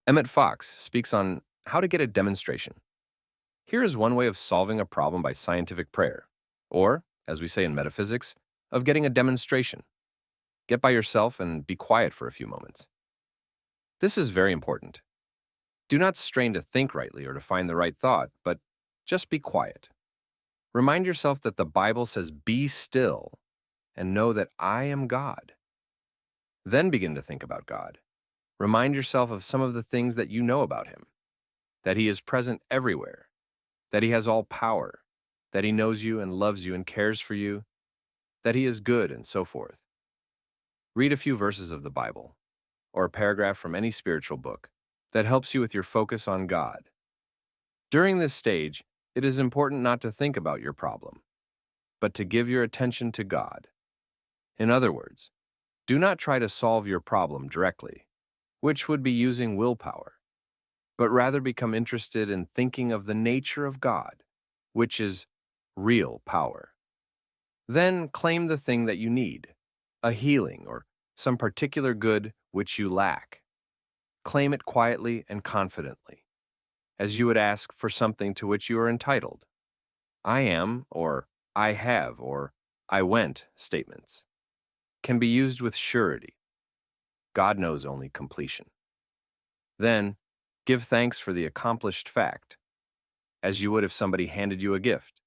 Emmet Fox speaks on how to get a demonstration. Here is one way of solving a problem by scientific prayer, or, as we say in metaphysics, of getting a demonstration. Get by yourself and be quiet for a few moments. This is very important. Do not strain to think rightly or to find the right thought, but just be quiet. Remind yourself that the Bible says, "Be still and know that I am God." Then begin to think about God. Remind yourself of some of the things that you know about Him, that He is present everywhere, that He has all power, that He knows you and loves you and cares for you, that He is good, and so forth. Read a few verses of the Bible, or a paragraph from any spiritual book that helps you with your focus on God. During this stage, it is important not to think about your problem, but to give your attention to God. In other words, do not try to solve your problem directly, which would be using willpower, but rather become interested in thinking of the nature of God, which is real power. Then claim the thing that you need, a healing or some particular good which you lack. Claim it quietly and confidently, as you would ask for something to which you are entitled. I am, or I have, or I went statements can be used with surety. God knows only completion. Then, give thanks for the accomplished fact, as you would if somebody handed you a gift.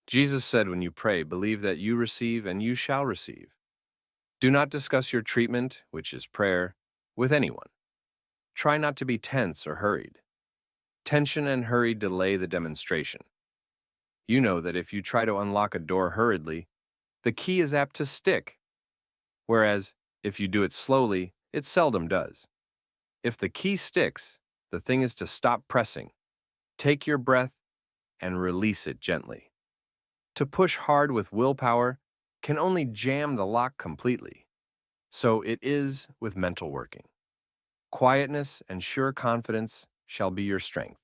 Jesus said when you pray, believe that you receive and you shall receive. Do not discuss your treatment, which is prayer, with anyone. Try not to be tense or hurried. Tension and hurry delay the demonstration. You know that if you try to unlock a door hurriedly, the key is apt to stick, whereas if you do it slowly, it seldom does. If the key sticks, the thing is to stop pressing, take your breath, and release it gently. To push hard with willpower can only jam the lock completely. So it is with mental working. Quietness and sure confidence shall be your strength.